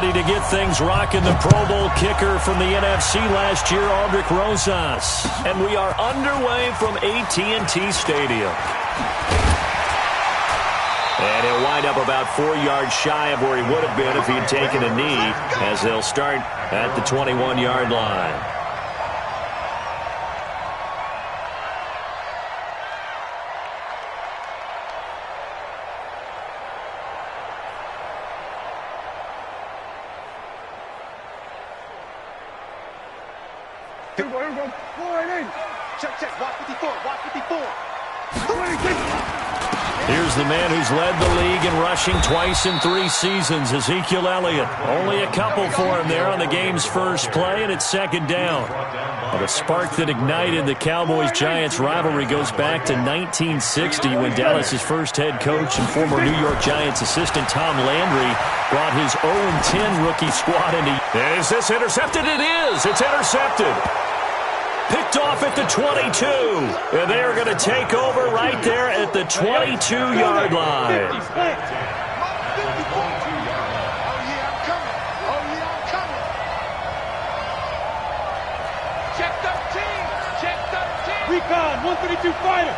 ready to get things rocking. The Pro Bowl kicker from the NFC last year, Aldrich Rosas. And we are underway from AT&T Stadium. And he'll wind up about 4 yards shy of where he would have been if he had taken a knee, as they'll start at the 21-yard line. Here we go. Check. Watch 54. Here's the man who's led the league in rushing twice in 3 seasons, Ezekiel Elliott. Only a couple for him there on the game's first play, and it's second down. But a spark that ignited the Cowboys-Giants rivalry goes back to 1960 when Dallas's first head coach and former New York Giants assistant Tom Landry brought his 0-10 rookie squad into... Is this intercepted? It is! It's intercepted! Picked off at the 22. And they are going to take over right there at the 22-yard line. Check 13. Recon, 132 fighter.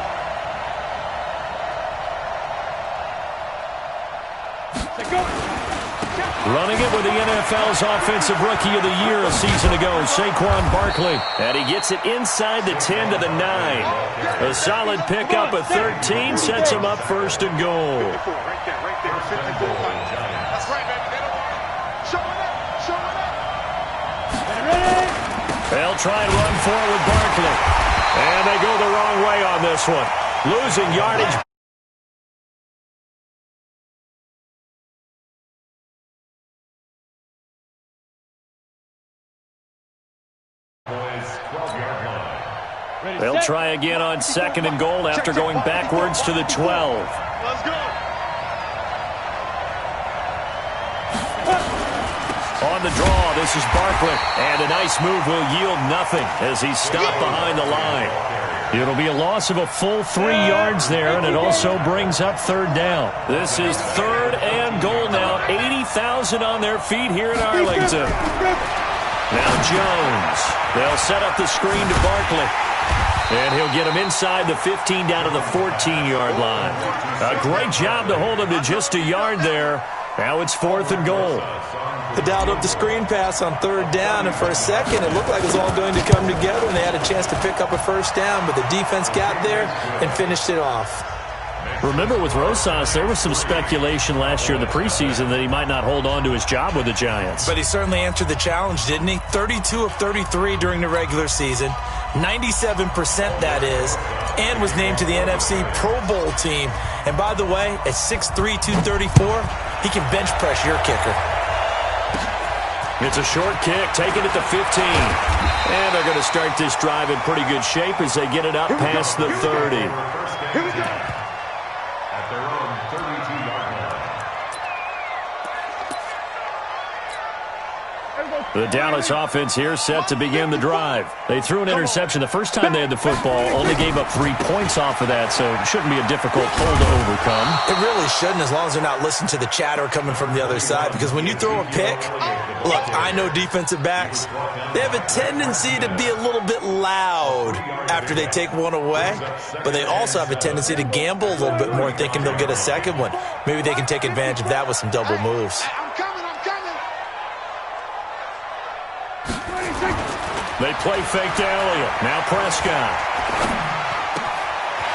Running it with the NFL's Offensive Rookie of the Year a season ago, Saquon Barkley. And he gets it inside the 10 to the 9. A solid pickup at 13 sets him up first and goal. Right there, 54. That's right, baby. Show it up. They'll try and run forward with Barkley. And they go the wrong way on this one. Losing yardage. They'll try again on second and goal after going backwards to the 12. Let's go. On the draw, this is Barkley. And a nice move will yield nothing as he's stopped behind the line. It'll be a loss of a full 3 yards there, and it also brings up third down. This is third and goal now. 80,000 on their feet here in Arlington. Now Jones. They'll set up the screen to Barkley. And he'll get him inside the 15 down to the 14-yard line. A great job to hold him to just a yard there. Now it's fourth and goal. They dialed up the screen pass on third down, and for a second it looked like it was all going to come together, and they had a chance to pick up a first down, but the defense got there and finished it off. Remember, with Rosas, there was some speculation last year in the preseason that he might not hold on to his job with the Giants. But he certainly answered the challenge, didn't he? 32 of 33 during the regular season, 97% that is, and was named to the NFC Pro Bowl team. And by the way, at 6'3", 234, he can bench press your kicker. It's a short kick, taken at the 15. And they're going to start this drive in pretty good shape as they get it up past the 30. Here we go. Their own 32-yard line. The Dallas offense here set to begin the drive. They threw an interception the first time they had the football, only gave up 3 points off of that, so it shouldn't be a difficult hole to overcome. It really shouldn't, as long as they're not listening to the chatter coming from the other side, because when you throw a pick, look, I know defensive backs, they have a tendency to be a little bit loud after they take one away, but they also have a tendency to gamble a little bit more, thinking they'll get a second one. Maybe they can take advantage of that with some double moves. I'm coming. They play fake to Elliott. Now Prescott.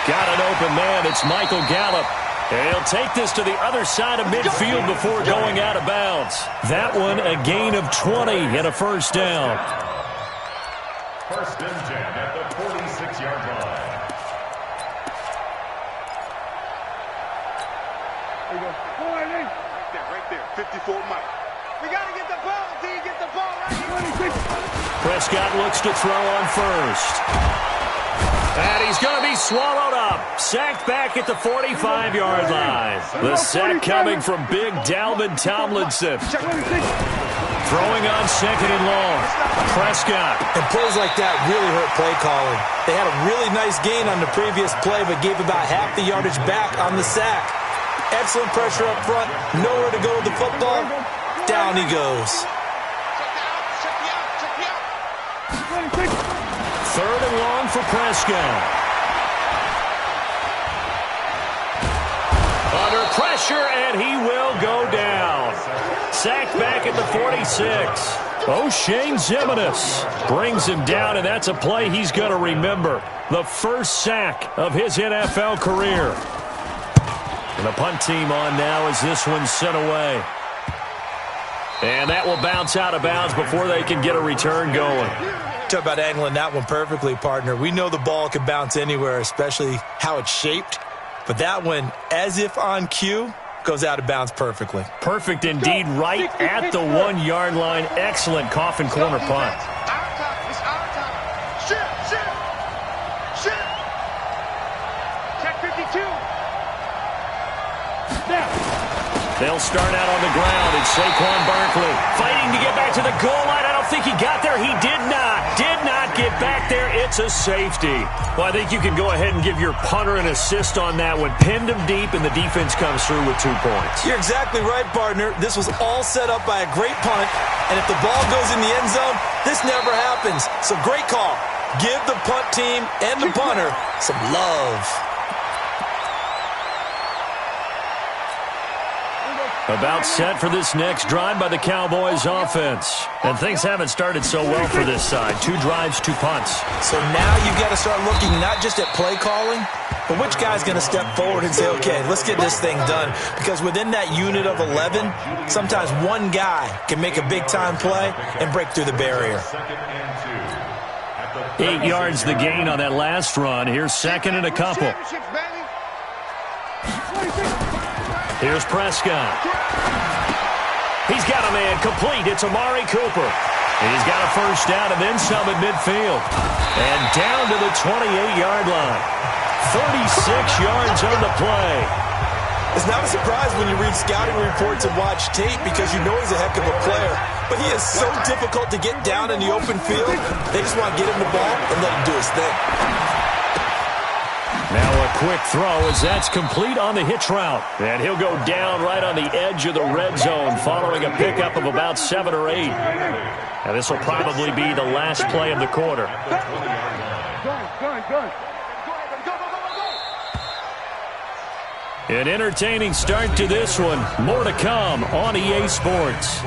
Got an open man. It's Michael Gallup. And he'll take this to the other side of midfield before going out of bounds. That one a gain of 20 and a first down. First and 10 at the 46-yard line. There you go. Right there. 54 Mike. We got to get the ball, D. Get the ball right here. Prescott looks to throw on first. And he's going to be swallowed up. Sacked back at the 45-yard line. The sack coming from big Dalvin Tomlinson. Throwing on second and long. Prescott. And plays like that really hurt play calling. They had a really nice gain on the previous play, but gave about half the yardage back on the sack. Excellent pressure up front. Nowhere to go with the football. down he goes. Third and long for Prescott. Under pressure, and he will go down. Sacked back at the 46. O'Shane Ximines brings him down, and that's a play he's going to remember. The first sack of his NFL career. And the punt team on now as this one's sent away. And that will bounce out of bounds before they can get a return going. Talk about angling that one perfectly, partner. We know the ball can bounce anywhere, especially how it's shaped. But that one, as if on cue, goes out of bounds perfectly. Perfect indeed, right at the 1-yard line. Excellent coffin corner punt. It's our time. Shift. Check 52. Now. They'll start out on the ground, and Saquon Barkley fighting to get back to the goal line. I don't think he got there. He did not get back there. It's a safety. Well, I think you can go ahead and give your punter an assist on that one. Pinned him deep, and the defense comes through with 2 points. You're exactly right, partner. This was all set up by a great punt, and if the ball goes in the end zone, this never happens. So great call. Give the punt team and the punter some love. About set for this next drive by the Cowboys offense. And things haven't started so well for this side. 2 drives, 2 punts. So now you've got to start looking not just at play calling, but which guy's going to step forward and say, okay, let's get this thing done. Because within that unit of 11, sometimes one guy can make a big-time play and break through the barrier. 8 yards the gain on that last run. Here's second and a couple. Here's Prescott. He's got a man complete. It's Amari Cooper. He's got a first down and then some at midfield. And down to the 28-yard line. 36 yards on the play. It's not a surprise when you read scouting reports and watch tape because you know he's a heck of a player. But he is so difficult to get down in the open field. They just want to get him the ball and let him do his thing. Now a quick throw as that's complete on the hitch route. And he'll go down right on the edge of the red zone following a pickup of about 7 or 8. Now this will probably be the last play of the quarter. An entertaining start to this one. More to come on EA Sports.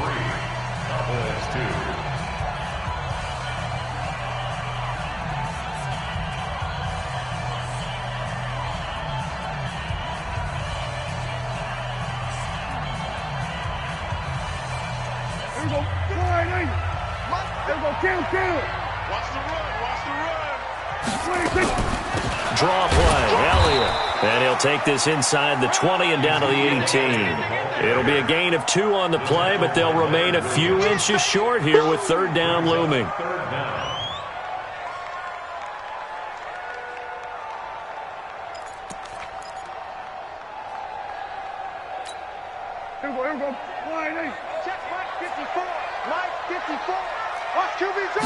Draw play, Elliott. And he'll take this inside the 20 and down to the 18. It'll be a gain of 2 on the play, but they'll remain a few inches short here with third down looming. Here we go. Check Mike 54. Mike 54. Watch QB zone.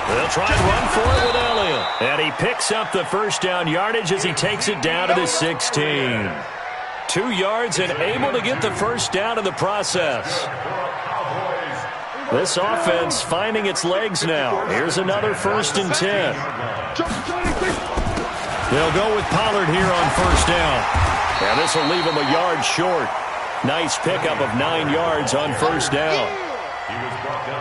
They'll try and run for it with Elliott. And he picks up the first down yardage as he takes it down to the 16. 2 yards and able to get the first down in the process. This offense finding its legs now. Here's another 1st and 10. They'll go with Pollard here on first down. And this will leave him a yard short. Nice pickup of 9 yards on first down.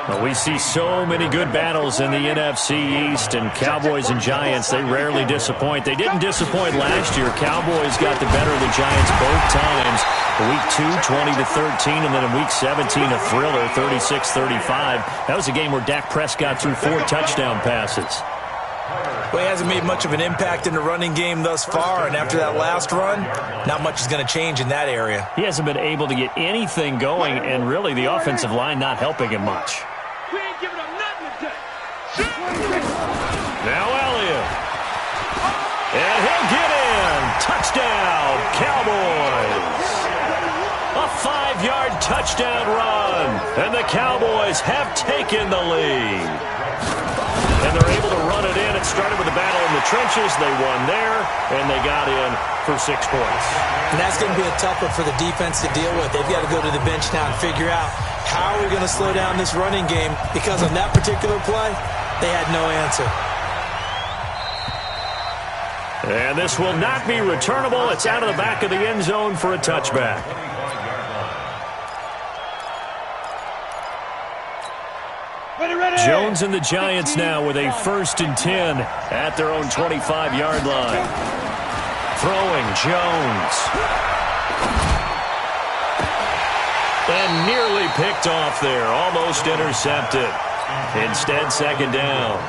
Well, we see so many good battles in the NFC East, and Cowboys and Giants, they rarely disappoint. They didn't disappoint last year. Cowboys got the better of the Giants both times. Week 2, 20-13, and then in Week 17, a thriller, 36-35. That was a game where Dak Prescott threw 4 touchdown passes. Well, he hasn't made much of an impact in the running game thus far, and after that last run, not much is going to change in that area. He hasn't been able to get anything going, and really the offensive line not helping him much. We ain't giving up nothing today. Now Elliott. And he'll get in. Touchdown, Cowboys. A 5-yard touchdown run, and the Cowboys have taken the lead. and they're able to run it in. It started with a battle in the trenches. They won there, and they got in for 6 points. And that's going to be a tough one for the defense to deal with. They've got to go to the bench now and figure out how are we going to slow down this running game, because on that particular play, they had no answer. And this will not be returnable. It's out of the back of the end zone for a touchback. Jones and the Giants now with a 1st and 10 at their own 25-yard line. Throwing Jones. And nearly picked off there. Almost intercepted. Instead, 2nd down.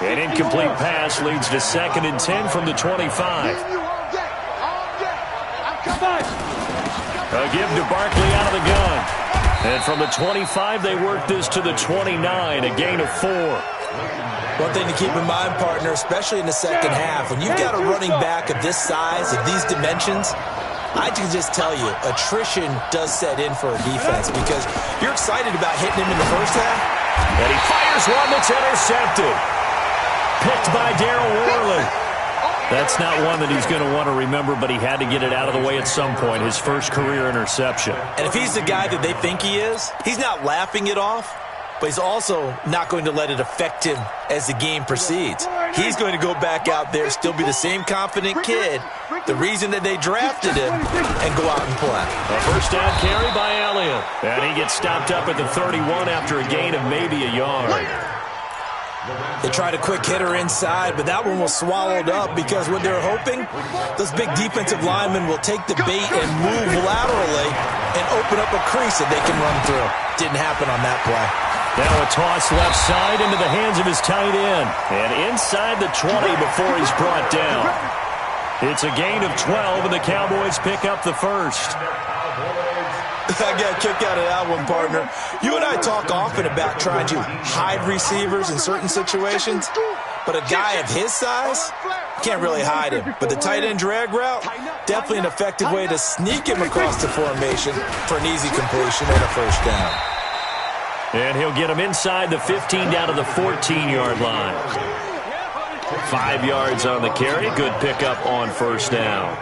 An incomplete pass leads to 2nd and 10 from the 25. A give to Barkley out of the gun. And from the 25, they work this to the 29, a gain of 4. One thing to keep in mind, partner, especially in the second half, when you've got a running back of this size, of these dimensions, I can just tell you, attrition does set in for a defense, because you're excited about hitting him in the first half. And he fires one that's intercepted. Picked by Darryl Worley. That's not one that he's going to want to remember, but he had to get it out of the way at some point, his first career interception. And if he's the guy that they think he is, he's not laughing it off, but he's also not going to let it affect him as the game proceeds. He's going to go back out there, still be the same confident kid, the reason that they drafted him, and go out and play. A first down carry by Elliott. And he gets stopped up at the 31 after a gain of maybe a yard. They tried a quick hitter inside, but that one was swallowed up, because what they're hoping, those big defensive linemen will take the bait and move laterally and open up a crease that they can run through. Didn't happen on that play. Now a toss left side into the hands of his tight end. And inside the 20 before he's brought down. It's a gain of 12, and the Cowboys pick up the first. I got a kick out of that one, partner. You and I talk often about trying to hide receivers in certain situations, but a guy of his size, can't really hide him. But the tight end drag route, definitely an effective way to sneak him across the formation for an easy completion and a first down. And he'll get him inside the 15 down to the 14-yard line. 5 yards on the carry. Good pickup on first down.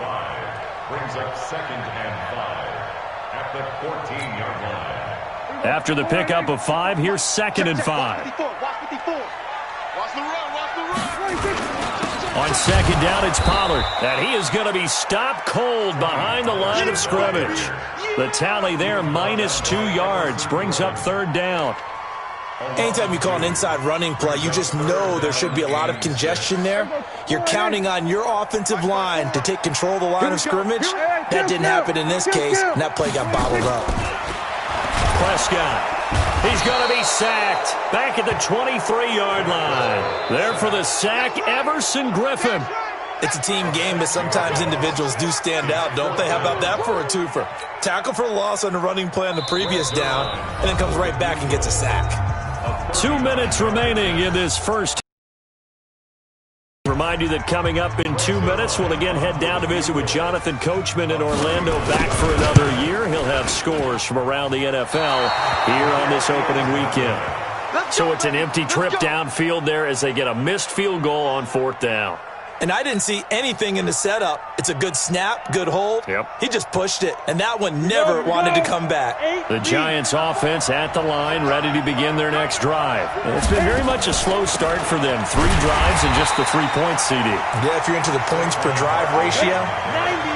Brings up 2nd and 5 at the 14-yard line. After the pickup of 5, here's 2nd and 5. Watch the run, watch the run. On 2nd down, it's Pollard. And he is going to be stopped cold behind the line of scrimmage. The tally there, -2 yards, brings up 3rd down. Anytime you call an inside running play, you just know there should be a lot of congestion there. You're counting on your offensive line to take control of the line of scrimmage. That didn't happen in this case, and that play got bottled up. Prescott. He's going to be sacked back at the 23-yard line. There for the sack, Everson Griffin. It's a team game, but sometimes individuals do stand out, don't they? How about that for a twofer? Tackle for loss on the running play on the previous down, and then comes right back and gets a sack. 2 minutes remaining in this first. Remind you that coming up in 2 minutes, we'll again head down to visit with Jonathan Coachman in Orlando, back for another year. He'll have scores from around the NFL here on this opening weekend. So it's an empty trip downfield there as they get a missed field goal on 4th down. And I didn't see anything in the setup. It's a good snap, good hold. Yep. He just pushed it, and that one never wanted to come back. The Giants offense at the line, ready to begin their next drive. And it's been very much a slow start for them. 3 drives and just the 3 points, CD. Yeah, if you're into the points per drive ratio,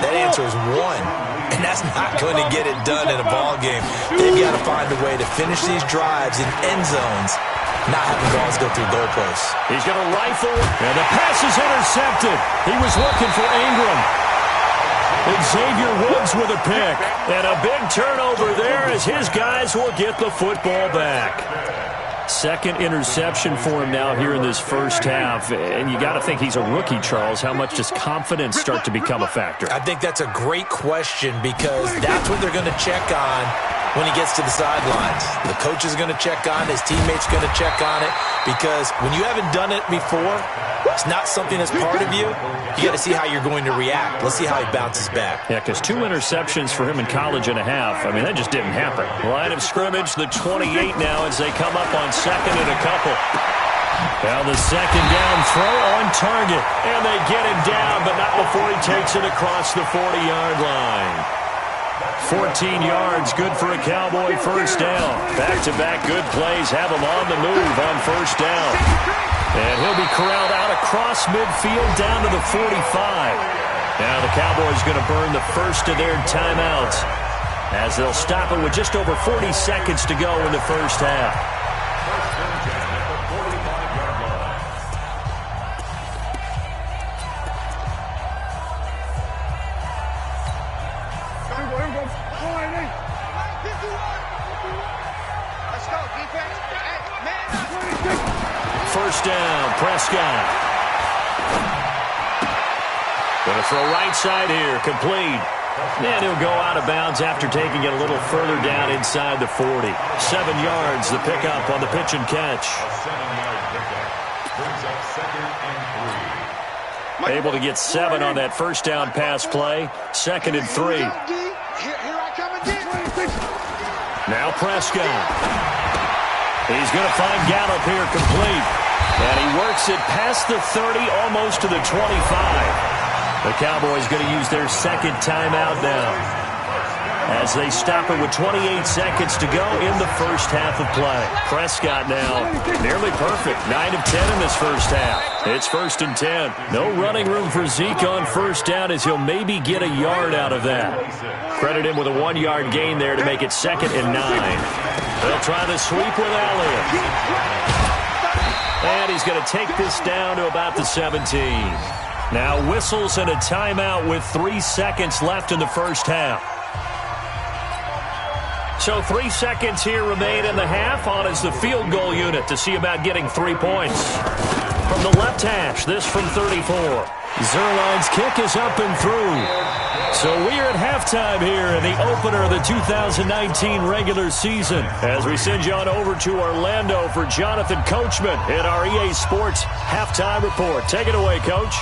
that answer is 1. And that's not going to get it done in a ball game. They've got to find a way to finish these drives in end zones, not having balls go through goalposts. He's going to rifle, and the pass is intercepted. He was looking for Ingram. Xavier Woods with a pick. And a big turnover there as his guys will get the football back. 2nd interception for him now here in this first half. And you got to think he's a rookie, Charles. How much does confidence start to become a factor? I think that's a great question, because that's what they're going to check on when he gets to the sidelines. The coach is going to check on it. His teammates going to check on it. Because when you haven't done it before, it's not something that's part of you. You got to see how you're going to react. Let's see how he bounces back. Yeah, because 2 interceptions for him in college and a half. I mean, that just didn't happen. Line of scrimmage, the 28 now as they come up on second and a couple. Now the second down throw on target. And they get him down, but not before he takes it across the 40-yard line. 14 yards, good for a Cowboy first down. Back-to-back good plays have him on the move on first down. And he'll be corralled out across midfield down to the 45. Now the Cowboys going to burn the first of their timeouts as they'll stop it with just over 40 seconds to go in the first half. First down, Prescott. Going to throw right side here, complete. And he'll go out of bounds after taking it a little further down inside the 40. 7 yards, the pickup on the pitch and catch. A 7-yard pickup brings up 2nd and 3. Able to get 7 on that first down pass play. 2nd and 3. Now Prescott. He's going to find Gallup here, complete. And he works it past the 30, almost to the 25. The Cowboys going to use their second timeout now as they stop it with 28 seconds to go in the first half of play. Prescott now nearly perfect. 9 of 10 in this first half. It's 1st and 10. No running room for Zeke on first down as he'll maybe get a yard out of that. Credit him with a 1-yard gain there to make it 2nd and 9. They'll try the sweep with Elliott. And he's going to take this down to about the 17. Now whistles and a timeout with 3 seconds left in the first half. So 3 seconds here remain in the half. On is the field goal unit to see about getting 3 points. From the left hash, this from 34. Zerline's kick is up and through. So we're at halftime here in the opener of the 2019 regular season as we send you on over to Orlando for Jonathan Coachman in our EA Sports Halftime Report. Take it away, Coach.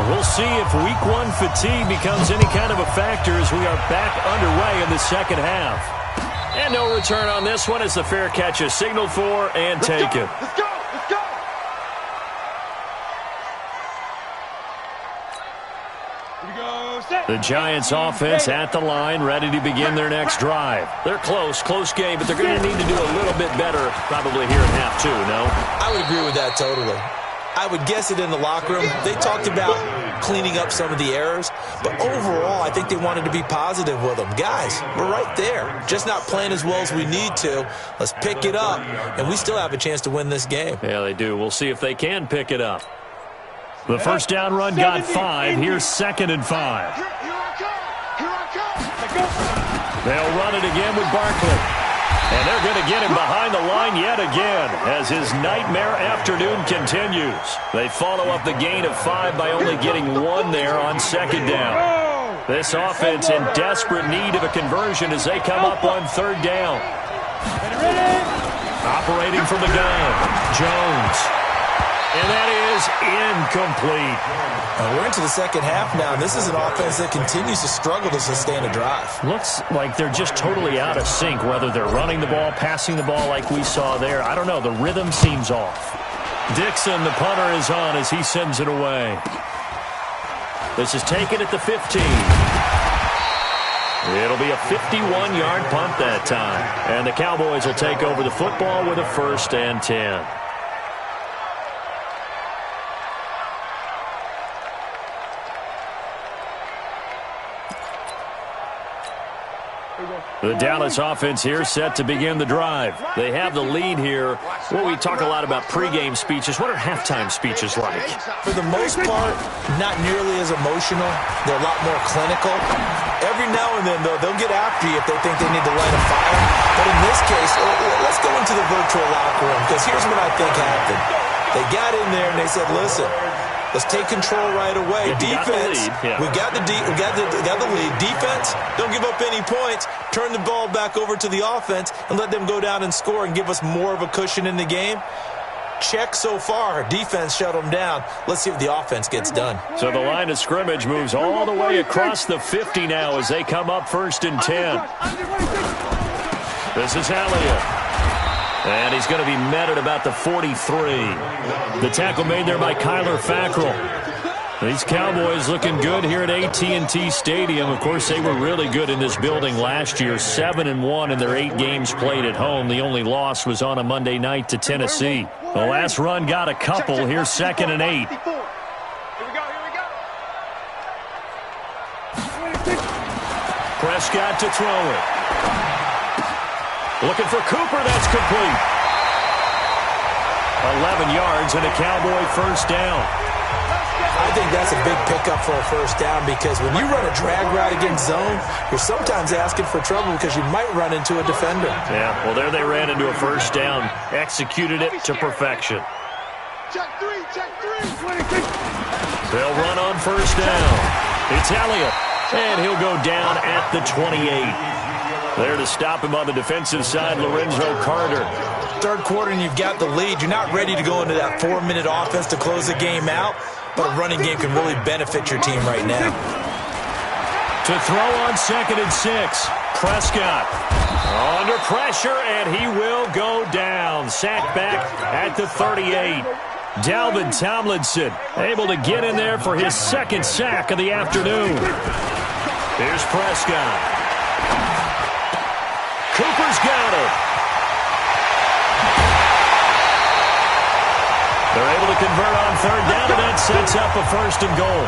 We'll see if Week 1 fatigue becomes any kind of a factor as we are back underway in the second half. And no return on this one as the fair catch is signaled for and taken. Let's go! Let's go! Here we go. Set. The Giants offense at the line, ready to begin their next drive. They're close game, but they're going to need to do a little bit better probably here in half 2, no? I would agree with that totally. I would guess it in the locker room. They talked about cleaning up some of the errors, but overall, I think they wanted to be positive with them. Guys, we're right there. Just not playing as well as we need to. Let's pick it up, and we still have a chance to win this game. Yeah, they do. We'll see if they can pick it up. The first down run got 5. Here's 2nd and 5. Here I come! Let's go! They'll run it again with Barkley. And they're going to get him behind the line yet again as his nightmare afternoon continues. They follow up the gain of 5 by only getting 1 there on 2nd down. This offense in desperate need of a conversion as they come up on 3rd down. Operating from the gun, Jones. And that is incomplete. We're into the second half now. This is an offense that continues to struggle to sustain a drive. Looks like they're just totally out of sync, whether they're running the ball, passing the ball like we saw there. I don't know. The rhythm seems off. Dixon, the punter, is on as he sends it away. This is taken at the 15. It'll be a 51-yard punt that time. And the Cowboys will take over the football with a 1st and 10. The Dallas offense here set to begin the drive. They have the lead here. Well, we talk a lot about pregame speeches. What are halftime speeches like? For the most part, not nearly as emotional. They're a lot more clinical. Every now and then, though, they'll get after you if they think they need to light a fire. But in this case, the virtual locker room, because here's what I think happened. They got in there and they said, listen, let's take control right away. Defense, we got the lead. Defense, don't give up any points. Turn the ball back over to the offense and let them go down and score and give us more of a cushion in the game. Check so far. Defense shut them down. Let's see if the offense gets done. So the line of scrimmage moves all the way across the 50 now as they come up 1st and 10. This is Elliott. And he's going to be met at about the 43. The tackle made there by Kyler Fackrell. These Cowboys looking good here at AT&T Stadium. Of course, they were really good in this building last year. 7-1 in their 8 games played at home. The only loss was on a Monday night to Tennessee. The last run got a couple. Here's 2nd and 8. Here we go. Prescott to throw it. Looking for Cooper. That's complete. 11 yards and a Cowboy first down. I think that's a big pickup for a first down, because when you run a drag route against zone, you're sometimes asking for trouble because you might run into a defender. Yeah, well, there they ran into a first down. Executed it to perfection. Check three. They'll run on first down. It's Elliott, and he'll go down at the 28. There to stop him on the defensive side, Lorenzo Carter. Third quarter and you've got the lead. You're not ready to go into that 4-minute offense to close the game out, but a running game can really benefit your team right now. To throw on 2nd and 6. Prescott under pressure, and he will go down. Sacked back at the 38. Dalvin Tomlinson able to get in there for his 2nd sack of the afternoon. Here's Prescott. Cooper's got it. They're able to convert on 3rd down, and that sets up a 1st and goal.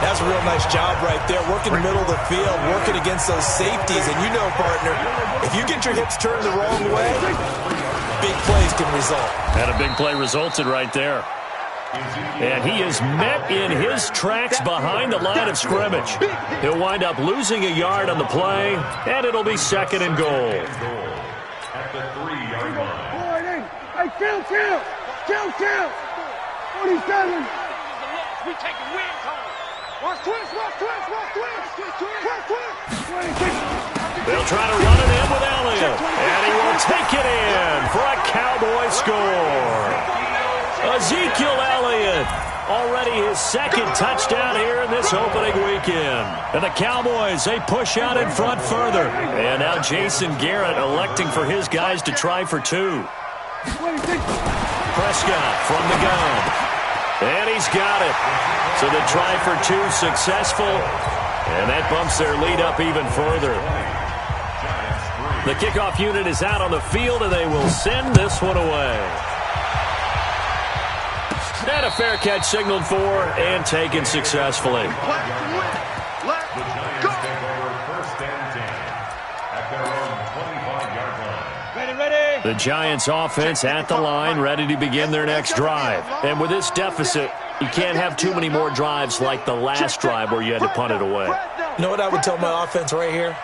That's a real nice job right there, working the middle of the field, working against those safeties. And you know, partner, if you get your hips turned the wrong way, big plays can result. And a big play resulted right there. And he is met in his tracks behind the line of scrimmage. He'll wind up losing a yard on the play, and it'll be 2nd and goal. At the 3-yard line. Hey, count. 47. We taking wins home. Watch twist. They'll try to run it in with Elliott, and he will take it in for a Cowboy score. Ezekiel Elliott, already his 2nd touchdown here in this opening weekend. And the Cowboys, they push out in front further. And now Jason Garrett electing for his guys to try for 2. Prescott from the gun. And he's got it. So the try for 2 successful. And that bumps their lead up even further. The kickoff unit is out on the field, and they will send this one away. And a fair catch signaled for and taken successfully. The Giants take over 1st and 10 at their own 25-yard line. Ready. The Giants offense at the line, ready to begin their next drive. And with this deficit, you can't have too many more drives like the last drive where you had to punt it away. You know what I would tell my offense right here?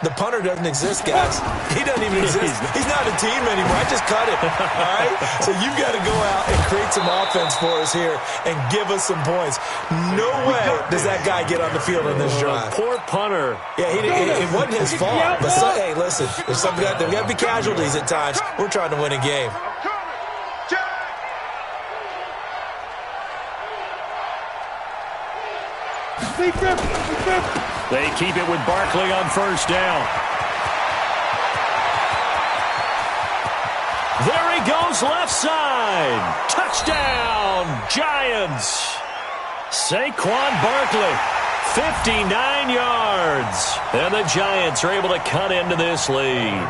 The punter doesn't exist, guys. He doesn't even exist. He's not a team anymore. I just cut him. All right? So you've got to go out and create some offense for us here and give us some points. No way does that guy get on the field in this drive. Poor punter. Yeah, it wasn't his fault. But hey, listen, there's got to be casualties at times. We're trying to win a game. They keep it with Barkley on first down. There he goes, left side. Touchdown, Giants. Saquon Barkley, 59 yards. And the Giants are able to cut into this lead.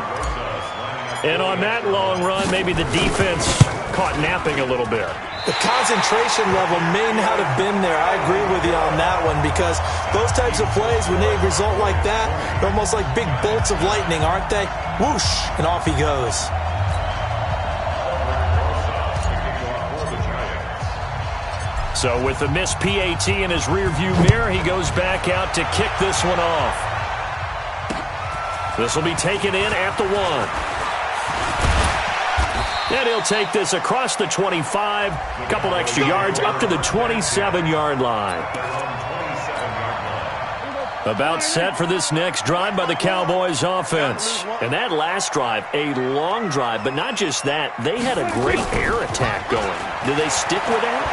And on that long run, maybe the defense caught napping a little bit. The concentration level may not have been there. I agree with you on that one, because those types of plays, when they result like that, they're almost like big bolts of lightning, aren't they? Whoosh, and off he goes. So with the missed PAT in his rearview mirror, he goes back out to kick this one off. This will be taken in at the 1. And he'll take this across the 25, a couple extra yards up to the 27-yard line. About set for this next drive by the Cowboys offense. And that last drive, a long drive, but not just that. They had a great air attack going. Do they stick with that?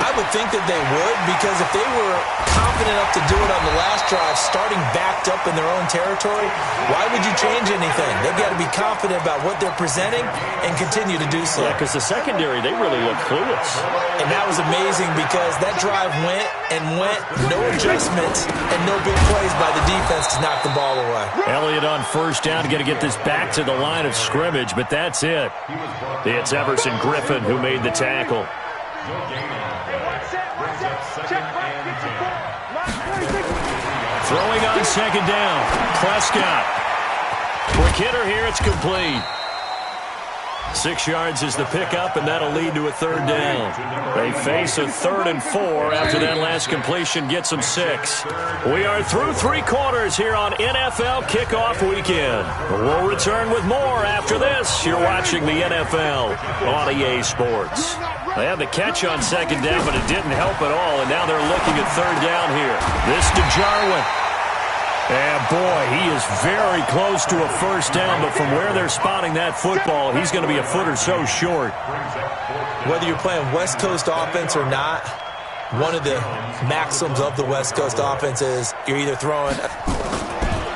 I would think that they would, because if they were confident enough to do it on the last drive, starting backed up in their own territory, why would you change anything? They've got to be confident about what they're presenting and continue to do so. Yeah, because the secondary, they really look clueless. And that was amazing because that drive went and went, no adjustments and no big plays by the defense to knock the ball away. Elliott on first down, going to get this back to the line of scrimmage, but that's it. It's Everson Griffin who made the tackle. Throwing on second down. Prescott. Quick hitter here. It's complete. 6 yards is the pickup, and that'll lead to a third down. They face a 3rd and 4 after that last completion gets them 6. We are through 3 quarters here on NFL Kickoff Weekend. We'll return with more after this. You're watching the NFL on EA Sports. They had the catch on second down, but it didn't help at all, and now they're looking at third down here. This to Jarwin. And, boy, he is very close to a first down, but from where they're spotting that football, he's going to be a foot or so short. Whether you're playing West Coast offense or not, one of the maxims of the West Coast offense is you're either throwing...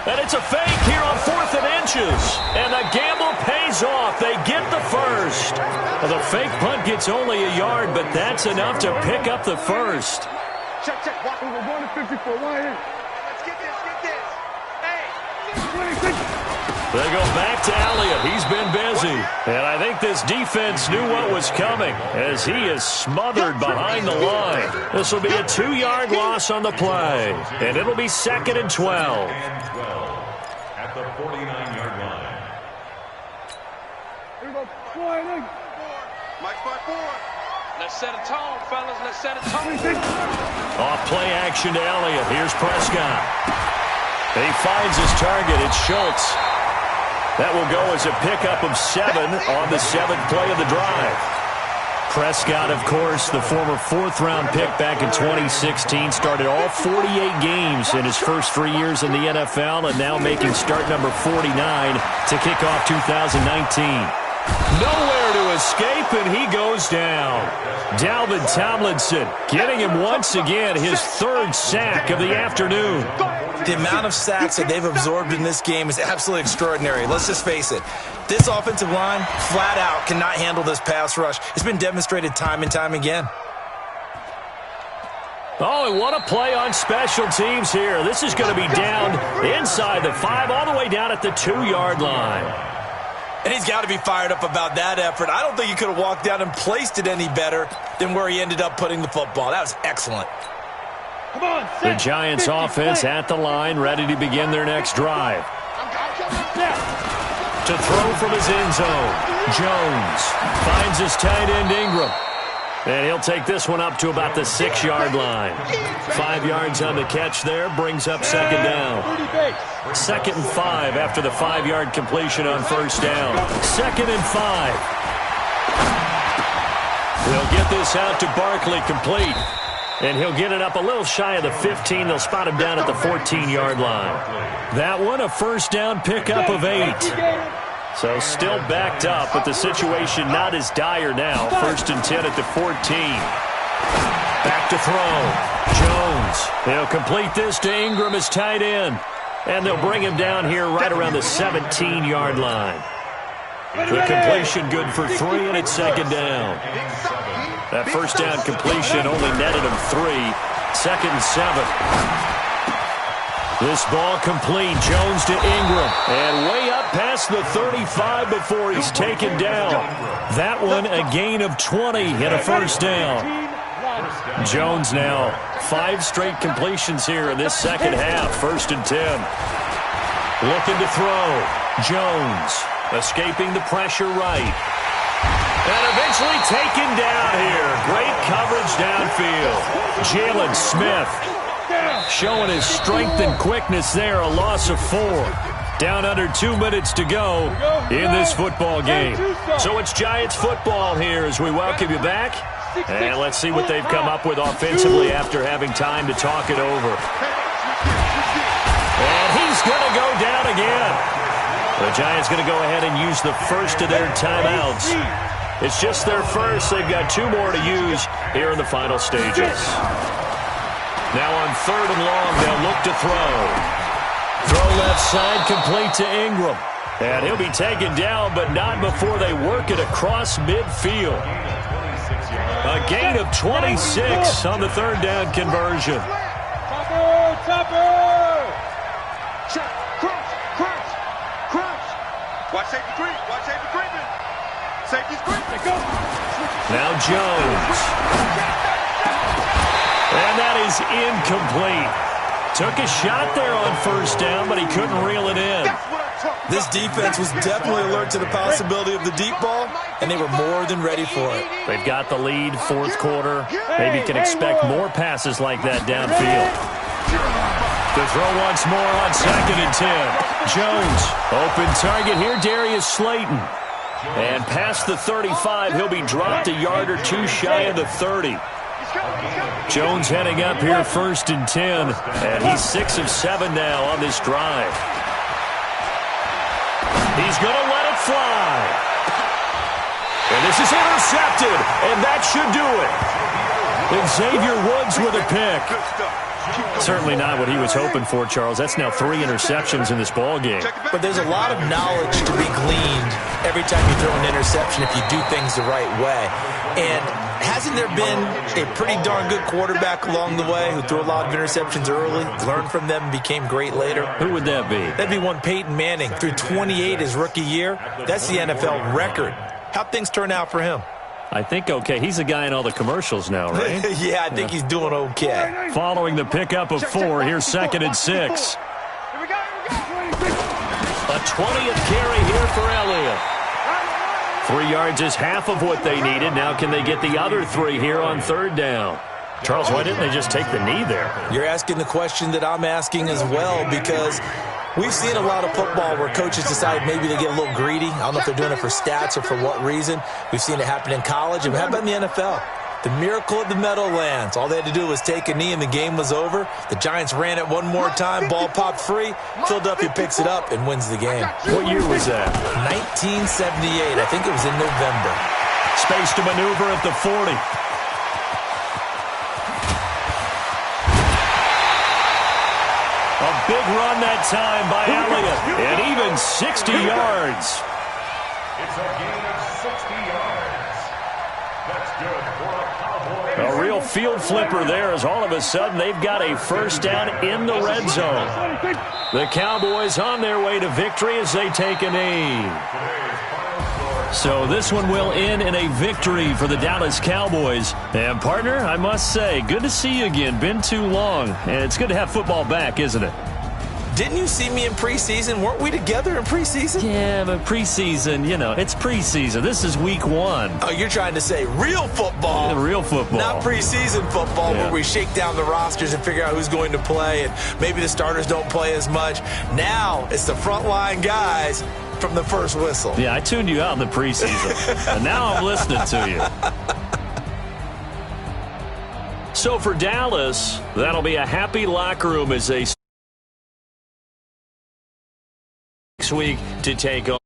And it's a fake here on 4th and inches. And the gamble pays off. They get the first. Well, the fake punt gets only a yard, but that's enough to pick up the first. Check. We're going to 54. Let's get this. Hey. They go back to Elliott. He's been busy. And I think this defense knew what was coming as he is smothered behind the line. This will be a 2-yard loss on the play. And it'll be 2nd and 12. At the 49-yard line. Here we go. Mike 5-4. Let's set a tone, fellas. Let's set a tone. Off play action to Elliott. Here's Prescott. He finds his target. It's Schultz. That will go as a pickup of 7 on the 7th play of the drive. Prescott, of course, the former 4th-round pick back in 2016, started all 48 games in his first 3 years in the NFL, and now making start number 49 to kick off 2019. Nowhere to escape, and he goes down. Dalvin Tomlinson getting him once again his 3rd sack of the afternoon. The amount of sacks that they've absorbed in this game is absolutely extraordinary. Let's just face it. This offensive line, flat out, cannot handle this pass rush. It's been demonstrated time and time again. Oh, and what a play on special teams here. This is going to be down inside the 5, all the way down at the 2-yard line. And he's got to be fired up about that effort. I don't think he could have walked down and placed it any better than where he ended up putting the football. That was excellent. The Giants offense at the line, ready to begin their next drive. To throw from his end zone. Jones finds his tight end Ingram. And he'll take this one up to about the 6-yard line. 5 yards on the catch there, brings up second down. 2nd and 5 after the 5-yard completion on first down. 2nd and 5. They'll get this out to Barkley, complete. And he'll get it up a little shy of the 15. They'll spot him down at the 14-yard line. That one, a first down pickup of 8. So still backed up, but the situation not as dire now. 1st and 10 at the 14. Back to throw. Jones. They'll complete this to Ingram as tight end. And they'll bring him down here right around the 17-yard line. The completion good for 3, and it's second down. That first down completion only netted him 3. 2nd and 7. This ball complete. Jones to Ingram. And way up past the 35 before he's taken down. That one a gain of 20 and a first down. Jones now 5 straight completions here in this second half. 1st and 10. Looking to throw. Jones escaping the pressure right. And eventually taken down here. Great coverage downfield. Jalen Smith showing his strength and quickness there. A loss of 4. Down under 2 minutes to go in this football game. So it's Giants football here as we welcome you back. And let's see what they've come up with offensively after having time to talk it over. And he's going to go down again. The Giants going to go ahead and use the first of their timeouts. It's just their first. They've got 2 more to use here in the final stages. Now on 3rd and long, they'll look to throw. Throw left side, complete to Ingram. And he'll be taken down, but not before they work it across midfield. A gain of 26 on the 3rd down conversion. Check. Crouch. Watch safety creep. Watch safety creeping. Safety's creeping. Go. Now Jones. And that is incomplete. Took a shot there on 1st down, but he couldn't reel it in. This defense was definitely alert to the possibility of the deep ball, and they were more than ready for it. They've got the lead, 4th quarter. Maybe can expect more passes like that downfield. To throw once more on 2nd and 10. Jones, open target here, Darius Slayton. And past the 35, he'll be dropped a yard or 2 shy of the 30. Jones heading up here 1st and 10, and he's 6 of 7 now on this drive. He's going to let it fly. And this is intercepted, and that should do it. And Xavier Woods with a pick. Certainly not what he was hoping for, Charles. That's now 3 interceptions in this ball game. But there's a lot of knowledge to be gleaned every time you throw an interception if you do things the right way. And hasn't there been a pretty darn good quarterback along the way who threw a lot of interceptions early, learned from them, and became great later? Who would that be? That'd be one Peyton Manning. Threw 28 his rookie year. That's the NFL record. How'd things turn out for him? I think okay. He's a guy in all the commercials now, right? Yeah, I think he's doing okay. Following the pickup of 4, here's 2nd and 6. A 20th carry here for Elliott. 3 yards is half of what they needed. Now can they get the other 3 here on 3rd down? Charles, why didn't they just take the knee there? You're asking the question that I'm asking as well, because we've seen a lot of football where coaches decide maybe they get a little greedy. I don't know if they're doing it for stats or for what reason. We've seen it happen in college. And how about in the NFL? The miracle of the Meadowlands. All they had to do was take a knee and the game was over. The Giants ran it one more time. Ball popped free. Philadelphia picks it up and wins the game. What year was that? 1978. I think it was in November. Space to maneuver at the 40. A big run that time by Elliott. And even 60 yards. It's a gain of 60 yards. That's good for a Cowboy. A real field flipper there as all of a sudden they've got a 1st down in the red zone. The Cowboys on their way to victory as they take a knee. So this one will end in a victory for the Dallas Cowboys. And, partner, I must say, good to see you again. Been too long. And it's good to have football back, isn't it? Didn't you see me in preseason? Weren't we together in preseason? Yeah, but preseason, you know, it's preseason. This is week 1. Oh, you're trying to say real football. Yeah, real football. Not preseason football where we shake down the rosters and figure out who's going to play, and maybe the starters don't play as much. Now it's the frontline guys from the first whistle. Yeah, I tuned you out in the preseason. And now I'm listening to you. So for Dallas, that'll be a happy locker room as they next week to take on.